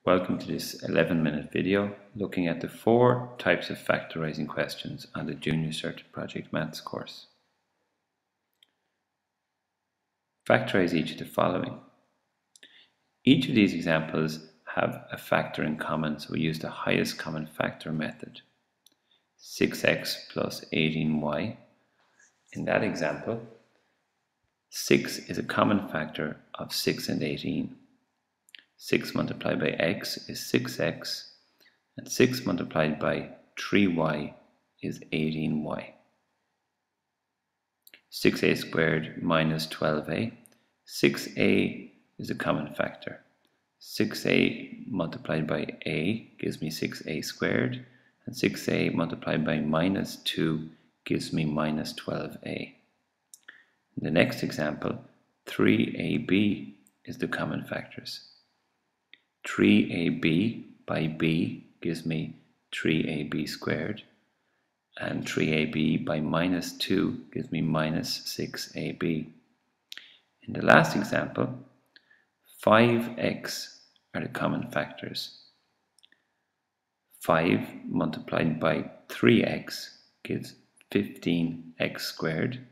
Welcome to this 11-minute video looking at the 4 types of factorizing questions on the Junior Cert Project Maths course. Factorize each of the following. Each of these examples have a factor in common, so we use the highest common factor method. 6x plus 18y. In that example, 6 is a common factor of 6 and 18. 6 multiplied by x is 6x, and 6 multiplied by 3y is 18y. 6a squared minus 12a. 6a is a common factor. 6a multiplied by a gives me 6a squared, and 6a multiplied by minus 2 gives me minus 12a. In the next example, 3ab is the common factors. 3ab by b gives me 3ab squared, and 3ab by minus 2 gives me minus 6ab. In the last example, 5x are the common factors. 5 multiplied by 3x gives 15x squared,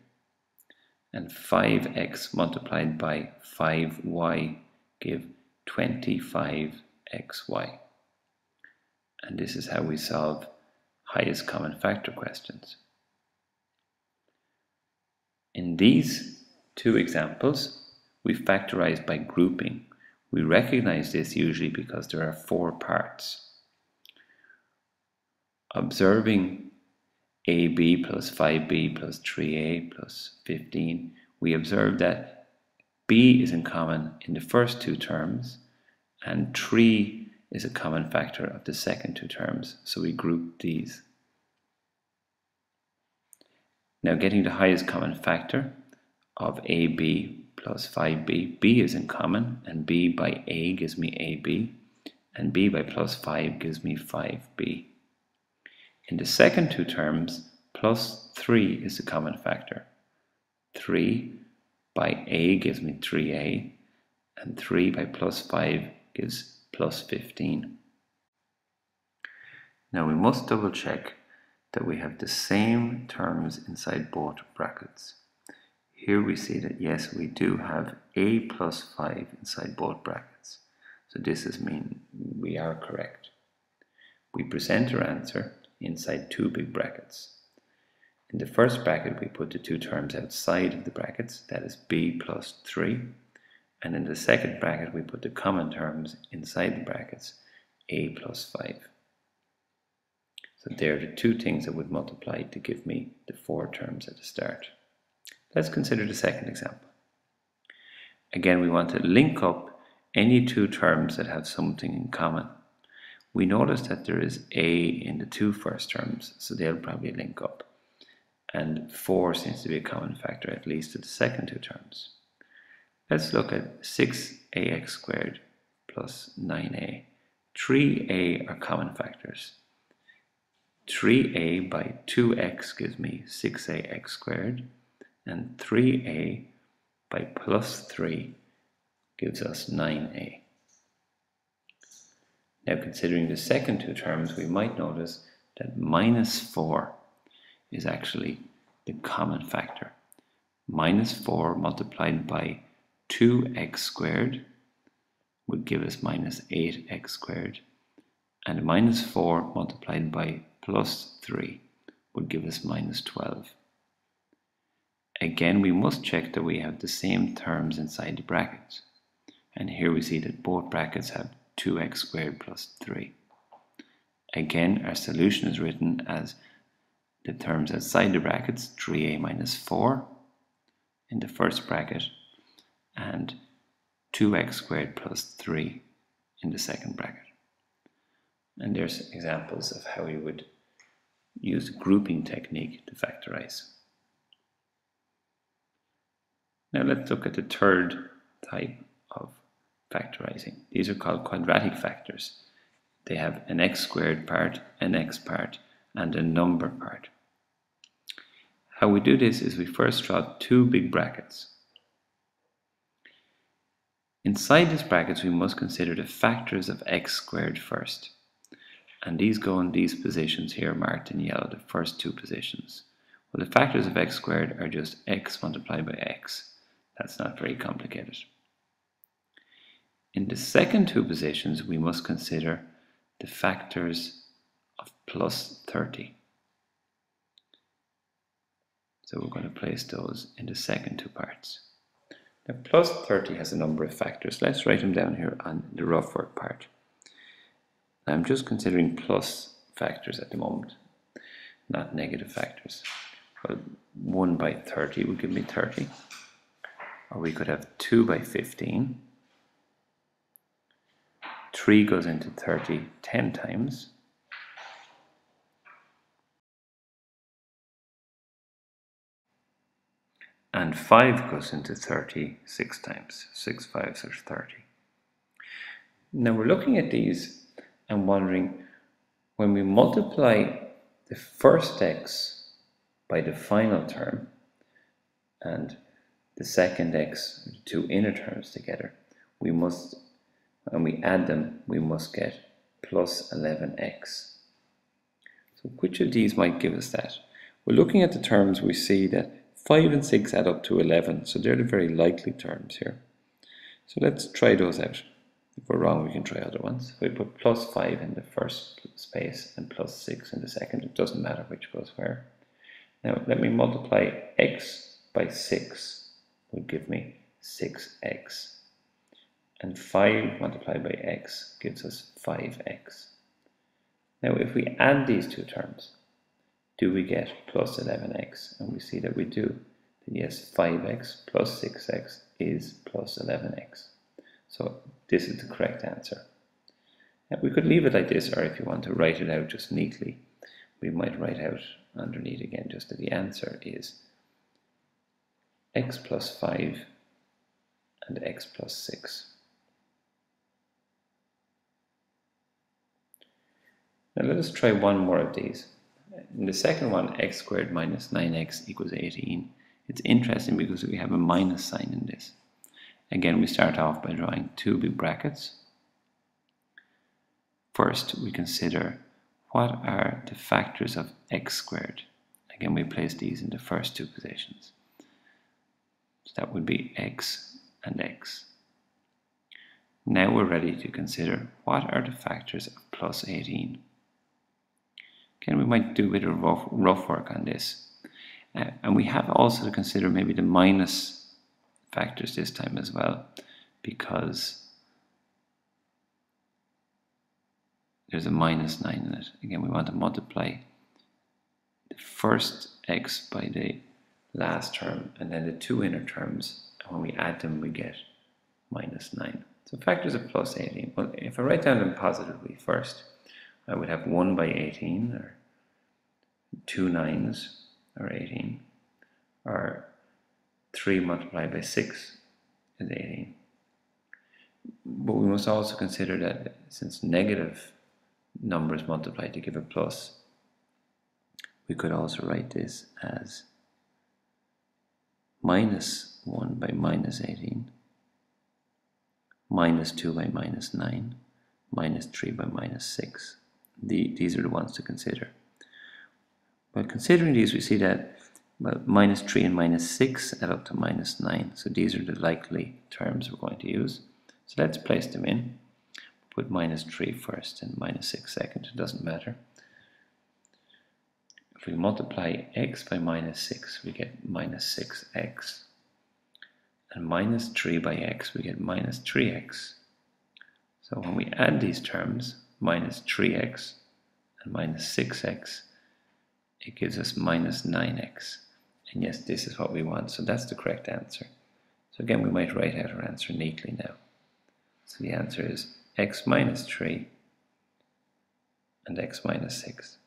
and 5x multiplied by 5y give 25xy. And this is how we solve highest common factor questions. In these 2 examples, we factorize by grouping. We recognize this usually because there are 4 parts. Observing ab plus 5b plus 3a plus 15, we observe that b is in common in the first 2 terms, and 3 is a common factor of the second 2 terms, so we group these. Now, getting the highest common factor of ab plus 5b, b is in common, and b by a gives me ab, and b by plus 5 gives me 5b. In the second 2 terms, plus 3 is a common factor. 3 by a gives me 3a, and 3 by plus 5 gives plus 15. Now we must double check that we have the same terms inside both brackets. Here we see that yes, we do have a plus 5 inside both brackets. So this is mean we are correct. We present our answer inside 2 big brackets. In the first bracket, we put the 2 terms outside of the brackets, that is b plus 3. And in the second bracket, we put the common terms inside the brackets, a plus 5. So there are the 2 things that would multiply to give me the 4 terms at the start. Let's consider the second example. Again, we want to link up any 2 terms that have something in common. We notice that there is a in the 2 first terms, so they'll probably link up. And 4 seems to be a common factor, at least to the second 2 terms. Let's look at 6ax squared plus 9a. 3a are common factors. 3a by 2x gives me 6ax squared, and 3a by plus 3 gives us 9a. Now, considering the second 2 terms, we might notice that minus 4 is actually the common factor. Minus 4 multiplied by 2x squared would give us minus 8x squared, and minus 4 multiplied by plus 3 would give us minus 12. Again, we must check that we have the same terms inside the brackets. And here we see that both brackets have 2x squared plus 3. Again, our solution is written as the terms outside the brackets, 3a minus 4 in the first bracket, and 2x squared plus 3 in the second bracket. And there's examples of how we would use the grouping technique to factorize. Now let's look at the third type of factorizing. These are called quadratic factors. They have an x squared part, an x part, and a number part. How we do this is we first draw 2 big brackets. Inside these brackets, we must consider the factors of x squared first. And these go in these positions here marked in yellow, the first two positions. Well, the factors of x squared are just x multiplied by x. That's not very complicated. In the second two positions, we must consider the factors of plus 30. So we're going to place those in the second two parts. Now, plus 30 has a number of factors. Let's write them down here on the rough work part. I'm just considering plus factors at the moment, not negative factors. Well, 1 by 30 would give me 30. Or we could have 2 by 15. 3 goes into 30 10 times. And 5 goes into 30 6 times. 6 5s are 30. Now we're looking at these and wondering, when we multiply the first x by the final term and the second x, the two inner terms together, we must, when we add them, we must get plus 11x. So which of these might give us that? Well, looking at the terms, we see that 5 and 6 add up to 11, so they're the very likely terms here. So let's try those out. If we're wrong, we can try other ones. So we put plus 5 in the first space and plus 6 in the second. It doesn't matter which goes where. Now let me multiply x by 6 will give me 6x. And 5 multiplied by x gives us 5x. Now if we add these two terms, do we get plus 11x? And we see that we do. Then yes, 5x plus 6x is plus 11x. So this is the correct answer. We could leave it like this, or if you want to write it out just neatly, we might write out underneath again just that the answer is x plus 5 and x plus 6. Now let us try one more of these. In the second one, x squared minus 9x equals 18. It's interesting because we have a minus sign in this. Again, we start off by drawing two big brackets. First, we consider what are the factors of x squared. Again, we place these in the first two positions. So that would be x and x. Now we're ready to consider what are the factors of plus 18. Again, we might do a bit of rough work on this. And we have also to consider maybe the minus factors this time as well, because there's a minus 9 in it. Again, we want to multiply the first x by the last term and then the two inner terms, and when we add them we get minus 9. So factors of plus 18. Well, if I write down them positively first, I would have 1 by 18, or 2 9s, or 18, or 3 multiplied by 6 is 18. But we must also consider that since negative numbers multiply to give a plus, we could also write this as minus 1 by minus 18, minus 2 by minus 9, minus 3 by minus 6. These are the ones to consider. Well, considering these, we see that minus 3 and minus 6 add up to minus 9. So these are the likely terms we're going to use. So let's place them in. Put minus 3 first and minus 6 second. It doesn't matter. If we multiply x by minus 6, we get minus 6x. And minus 3 by x, we get minus 3x. So when we add these terms, minus 3x and minus 6x, it gives us minus 9x. And yes, this is what we want, so that's the correct answer. So again, we might write out our answer neatly now. So the answer is x minus 3 and x minus 6.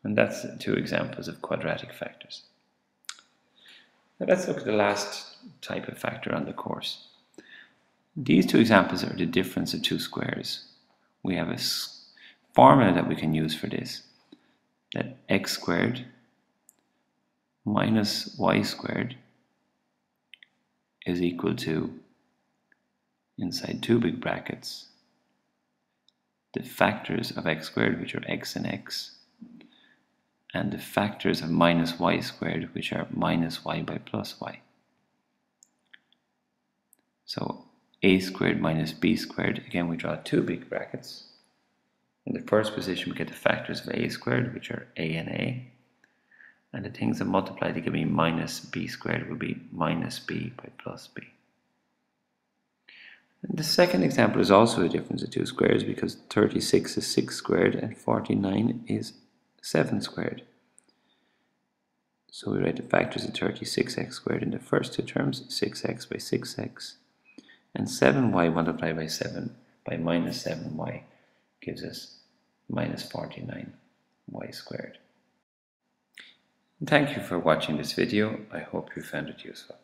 And that's two examples of quadratic factors. Now let's look at the last type of factor on the course. These two examples are the difference of two squares. We have a formula that we can use for this, that x squared minus y squared is equal to, inside two big brackets, the factors of x squared, which are x and x, and the factors of minus y squared, which are minus y by plus y. So a squared minus b squared, again we draw two big brackets. In the first position we get the factors of a squared, which are a and a, and the things that multiply to give me minus b squared will be minus b by plus b. And the second example is also a difference of two squares, because 36 is 6 squared and 49 is 7 squared. So we write the factors of 36x squared in the first two terms, 6x by 6x, and 7y multiplied by 7 by minus 7y gives us minus 49y squared. And thank you for watching this video. I hope you found it useful.